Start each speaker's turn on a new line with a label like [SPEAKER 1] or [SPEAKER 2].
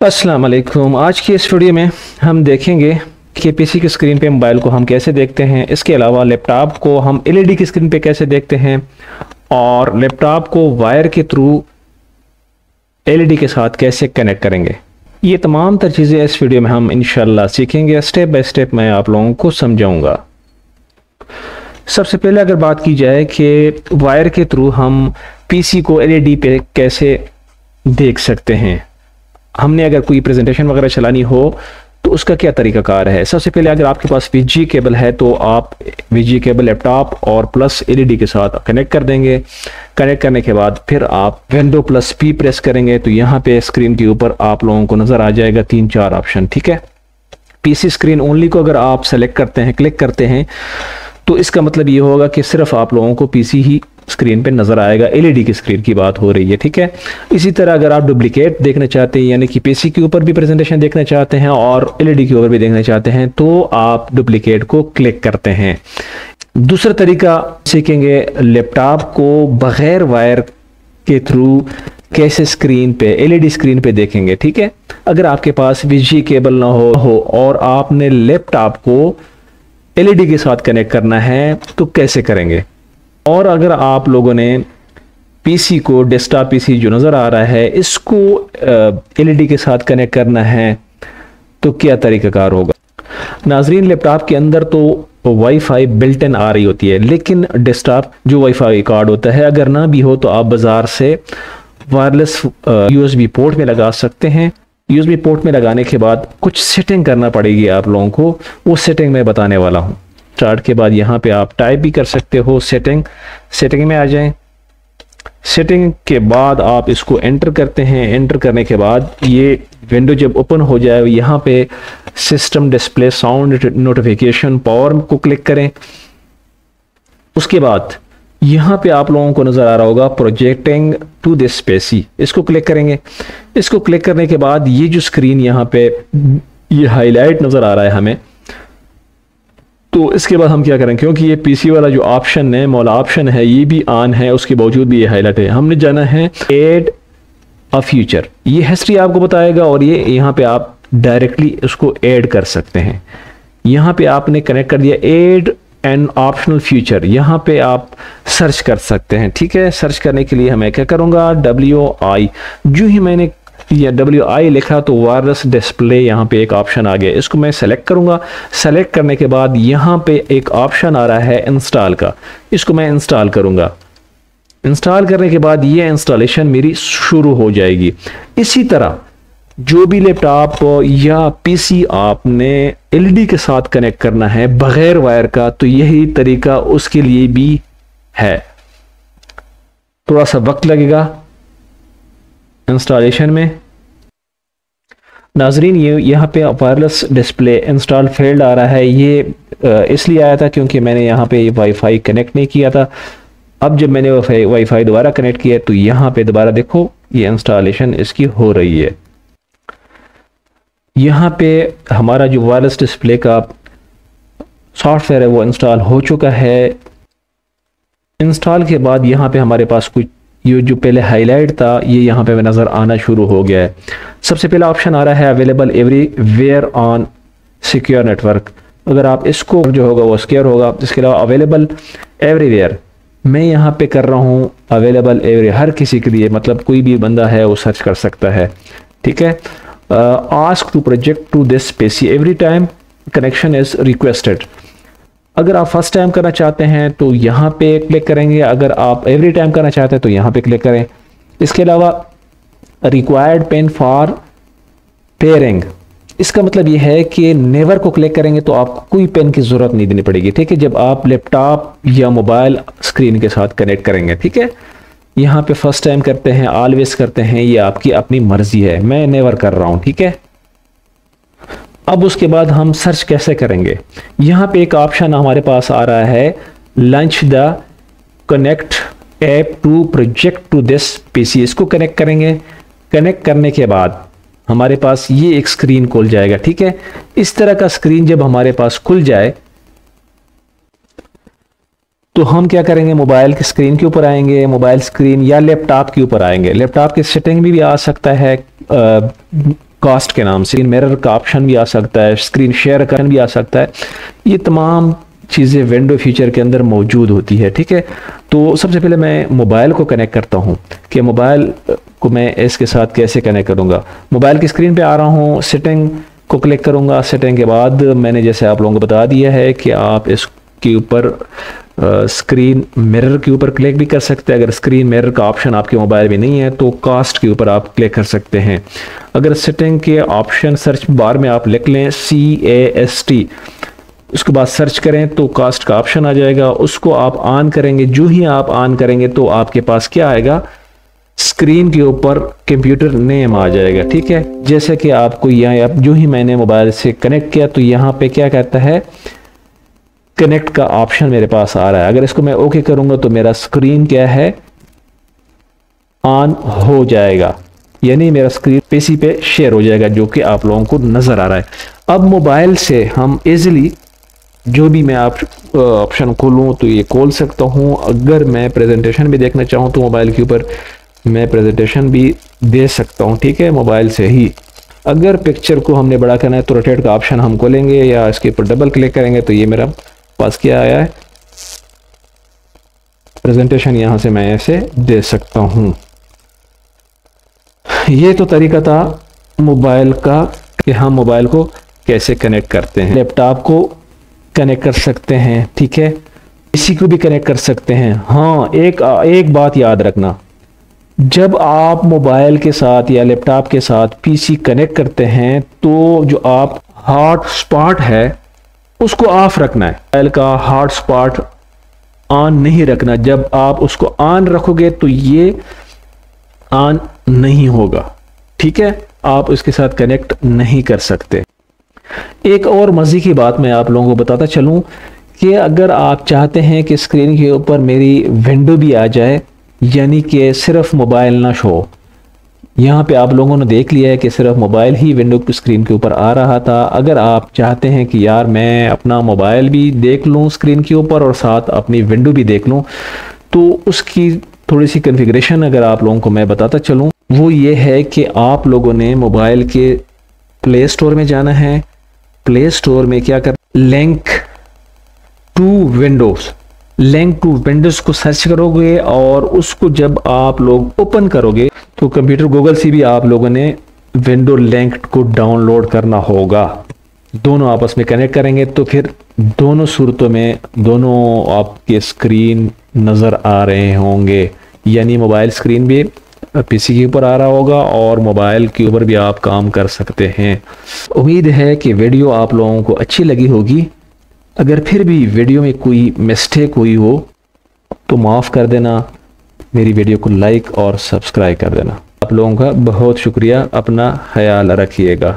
[SPEAKER 1] अस्सलाम वालेकुम। आज की इस वीडियो में हम देखेंगे कि पीसी की स्क्रीन पे मोबाइल को हम कैसे देखते हैं। इसके अलावा लैपटॉप को हम एलईडी की स्क्रीन पे कैसे देखते हैं और लैपटॉप को वायर के थ्रू एलईडी के साथ कैसे कनेक्ट करेंगे। ये तमाम तर चीज़ें इस वीडियो में हम इंशाल्लाह सीखेंगे। स्टेप बाय स्टेप मैं आप लोगों को समझाऊंगा। सबसे पहले अगर बात की जाए कि वायर के थ्रू हम पीसी को एलईडी पे कैसे देख सकते हैं, हमने अगर कोई प्रेजेंटेशन वगैरह चलानी हो तो उसका क्या तरीकाकार है। सबसे पहले अगर आपके पास वीजी केबल है तो आप वीजी केबल लैपटॉप और प्लस एलईडी के साथ कनेक्ट कर देंगे। कनेक्ट करने के बाद फिर आप विंडो प्लस पी प्रेस करेंगे तो यहाँ पे स्क्रीन के ऊपर आप लोगों को नजर आ जाएगा 3-4 ऑप्शन। ठीक है, पीसी स्क्रीन ओनली को अगर आप सेलेक्ट करते हैं, क्लिक करते हैं, तो इसका मतलब ये होगा कि सिर्फ आप लोगों को पीसी ही स्क्रीन पे नजर आएगा। एलईडी की स्क्रीन की बात हो रही है। ठीक है, इसी तरह अगर आप डुप्लीकेट देखना चाहते हैं, यानी कि पीसी के ऊपर भी प्रेजेंटेशन देखना चाहते हैं और एलईडी के ऊपर भी देखना चाहते हैं, तो आप डुप्लीकेट को क्लिक करते हैं। दूसरा तरीका सीखेंगे, लैपटॉप को बगैर वायर के थ्रू कैसे स्क्रीन पे एलईडी स्क्रीन पे देखेंगे। ठीक है, अगर आपके पास वीजी केबल ना हो और आपने लैपटॉप को एलईडी के साथ कनेक्ट करना है तो कैसे करेंगे। और अगर आप लोगों ने पीसी को, डेस्कटॉप पीसी जो नज़र आ रहा है, इसको एलईडी के साथ कनेक्ट करना है तो क्या तरीकाकार होगा। नाजरीन, लैपटॉप के अंदर तो वाईफाई बिल्ट इन आ रही होती है, लेकिन डेस्कटॉप जो वाईफाई कार्ड होता है अगर ना भी हो तो आप बाज़ार से वायरलेस यूएसबी पोर्ट में लगा सकते हैं। यूएसबी पोर्ट में लगाने के बाद कुछ सेटिंग करना पड़ेगी आप लोगों को, वो सेटिंग मैं बताने वाला हूँ। स्टार्ट के बाद यहाँ पे आप टाइप भी कर सकते हो सेटिंग में आ जाएं। सेटिंग के बाद आप इसको एंटर करते हैं। एंटर करने के बाद ये विंडो जब ओपन हो जाए, यहाँ पे system display sound notification power को क्लिक करें। उसके बाद यहाँ पे आप लोगों को नजर आ रहा होगा प्रोजेक्टिंग टू दिस पीसी, इसको क्लिक करेंगे। इसको क्लिक करने के बाद ये जो स्क्रीन यहाँ पे ये हाईलाइट नजर आ रहा है हमें, तो इसके बाद हम क्या करें, क्योंकि ये पीसी वाला जो ऑप्शन है, मौला ऑप्शन है, ये भी ऑन है, उसके बावजूद भी ये हाईलाइट है। हमने जाना है ऐड अ फीचर, ये हिस्ट्री आपको बताएगा और ये यहाँ पे आप डायरेक्टली उसको ऐड कर सकते हैं। यहाँ पे आपने कनेक्ट कर दिया ऐड एन ऑप्शनल फीचर, यहाँ पे आप सर्च कर सकते हैं। ठीक है, सर्च करने के लिए मैं क्या करूँगा, WI, जो ही मैंने या WI लिखा तो वायरलेस डिस्प्ले यहाँ पे एक ऑप्शन आ गया, इसको मैं सेलेक्ट करूंगा। सेलेक्ट करने के बाद यहाँ पे एक ऑप्शन आ रहा है इंस्टॉल का, इसको मैं इंस्टॉल करूंगा। इंस्टॉल करने के बाद ये इंस्टॉलेशन मेरी शुरू हो जाएगी। इसी तरह जो भी लैपटॉप या पीसी आपने एलईडी के साथ कनेक्ट करना है बगैर वायर का, तो यही तरीका उसके लिए भी है। थोड़ा सा वक्त लगेगा इंस्टॉलेशन में। नाजरीन, ये यहाँ पे वायरलेस डिस्प्ले इंस्टॉल फेल्ड आ रहा है। ये इसलिए आया था क्योंकि मैंने यहाँ पे वाईफाई कनेक्ट नहीं किया था। अब जब मैंने वाईफाई दोबारा कनेक्ट किया तो यहाँ पे दोबारा देखो ये इंस्टॉलेशन इसकी हो रही है। यहाँ पे हमारा जो वायरलेस डिस्प्ले का सॉफ्टवेयर है वो इंस्टॉल हो चुका है। इंस्टॉल के बाद यहाँ पे हमारे पास कुछ ये जो पहले हाईलाइट था ये यहाँ पे नज़र आना शुरू हो गया है। सबसे पहला ऑप्शन आ रहा है available everywhere on secure network, अगर आप इसको जो होगा वो सिक्योर होगा। इसके अलावा अवेलेबल एवरीवेयर, मैं यहाँ पे कर रहा हूँ अवेलेबल एवरी, हर किसी के लिए, मतलब कोई भी बंदा है वो सर्च कर सकता है। ठीक है, ask to project to this PC every time connection is requested, अगर आप फर्स्ट टाइम करना चाहते हैं तो यहाँ पे क्लिक करेंगे, अगर आप एवरी टाइम करना चाहते हैं तो यहाँ पे क्लिक करें। इसके अलावा रिक्वायर्ड पेन फॉर पेयरिंग, इसका मतलब ये है कि नेवर को क्लिक करेंगे तो आपको कोई पेन की जरूरत नहीं देनी पड़ेगी। ठीक है, जब आप लैपटॉप या मोबाइल स्क्रीन के साथ कनेक्ट करेंगे। ठीक है, यहाँ पे फर्स्ट टाइम करते हैं, ऑलवेज करते हैं, ये आपकी अपनी मर्जी है, मैं नेवर कर रहा हूँ। ठीक है, अब उसके बाद हम सर्च कैसे करेंगे। यहाँ पे एक ऑप्शन हमारे पास आ रहा है launch the connect app to project to this PC, इसको कनेक्ट करेंगे। कनेक्ट करने के बाद हमारे पास ये एक स्क्रीन खुल जाएगा। ठीक है, इस तरह का स्क्रीन जब हमारे पास खुल जाए तो हम क्या करेंगे, मोबाइल की स्क्रीन के ऊपर आएंगे, मोबाइल स्क्रीन या लैपटॉप के ऊपर आएंगे। लैपटॉप की सेटिंग में भी आ सकता है, कास्ट के नाम से। मिरर का ऑप्शन भी आ सकता है, स्क्रीन शेयर का भी आ सकता है। ये तमाम चीज़ें विंडो फीचर के अंदर मौजूद होती है। ठीक है, तो सबसे पहले मैं मोबाइल को कनेक्ट करता हूँ कि मोबाइल को मैं इसके साथ कैसे कनेक्ट करूँगा। मोबाइल की स्क्रीन पे आ रहा हूँ, सेटिंग को क्लिक करूँगा। सेटिंग के बाद मैंने जैसे आप लोगों को बता दिया है कि आप इसके ऊपर स्क्रीन मिरर के ऊपर क्लिक भी कर सकते हैं। अगर स्क्रीन मिरर का ऑप्शन आपके मोबाइल में नहीं है तो कास्ट के ऊपर आप क्लिक कर सकते हैं। अगर सेटिंग के ऑप्शन सर्च बार में आप लिख लें CAST, उसके बाद सर्च करें तो कास्ट का ऑप्शन आ जाएगा, उसको आप ऑन करेंगे। जो ही आप ऑन करेंगे तो आपके पास क्या आएगा, स्क्रीन के ऊपर कंप्यूटर नेम आ जाएगा। ठीक है, जैसे कि आपको यहाँ जो ही मैंने मोबाइल से कनेक्ट किया तो यहाँ पे क्या कहता है, कनेक्ट का ऑप्शन मेरे पास आ रहा है। अगर इसको मैं ओके करूंगा तो मेरा स्क्रीन क्या है, ऑन हो जाएगा, यानी मेरा स्क्रीन पीसी पे शेयर हो जाएगा, जो कि आप लोगों को नजर आ रहा है। अब मोबाइल से हम इजीली जो भी मैं आप ऑप्शन खोलूं तो ये खोल सकता हूं। अगर मैं प्रेजेंटेशन भी देखना चाहूं तो मोबाइल के ऊपर मैं प्रेजेंटेशन भी दे सकता हूं। ठीक है, मोबाइल से ही। अगर पिक्चर को हमने बड़ा करना है तो रोटेट का ऑप्शन हम खोलेंगे या इसके ऊपर डबल क्लिक करेंगे तो ये मेरा पास क्या आया है, प्रेजेंटेशन यहां से मैं ऐसे दे सकता हूं। ये तो तरीका था मोबाइल का कि हम मोबाइल को कैसे कनेक्ट करते हैं। लैपटॉप को कनेक्ट कर सकते हैं, ठीक है, इसी को भी कनेक्ट कर सकते हैं। हाँ, एक बात याद रखना, जब आप मोबाइल के साथ या लैपटॉप के साथ पीसी कनेक्ट करते हैं तो जो आप हॉटस्पॉट है उसको ऑफ रखना है। मोबाइल का हॉटस्पॉट ऑन नहीं रखना। जब आप उसको ऑन रखोगे तो ये ऑन नहीं होगा। ठीक है, आप इसके साथ कनेक्ट नहीं कर सकते। एक और मजे की बात मैं आप लोगों को बताता चलूं कि अगर आप चाहते हैं कि स्क्रीन के ऊपर मेरी विंडो भी आ जाए, यानी कि सिर्फ मोबाइल ना शो, यहाँ पे आप लोगों ने देख लिया है कि सिर्फ मोबाइल ही विंडो की स्क्रीन के ऊपर आ रहा था। अगर आप चाहते हैं कि यार मैं अपना मोबाइल भी देख लूँ स्क्रीन के ऊपर और साथ अपनी विंडो भी देख लूँ, तो उसकी थोड़ी सी कॉन्फ़िगरेशन अगर आप लोगों को मैं बताता चलूँ, वो ये है कि आप लोगों ने मोबाइल के प्ले स्टोर में जाना है। प्ले स्टोर में क्या कर, लिंक टू विंडोज को सर्च करोगे और उसको जब आप लोग ओपन करोगे तो कंप्यूटर गूगल से भी आप लोगों ने विंडो लिंक को डाउनलोड करना होगा। दोनों आपस में कनेक्ट करेंगे तो फिर दोनों सूरतों में दोनों आपके स्क्रीन नज़र आ रहे होंगे, यानी मोबाइल स्क्रीन भी पीसी के ऊपर आ रहा होगा और मोबाइल के ऊपर भी आप काम कर सकते हैं। उम्मीद है कि वीडियो आप लोगों को अच्छी लगी होगी। अगर फिर भी वीडियो में कोई मिस्टेक हुई हो तो माफ़ कर देना, मेरी वीडियो को लाइक और सब्सक्राइब कर देना। आप लोगों का बहुत शुक्रिया, अपना ख्याल रखिएगा।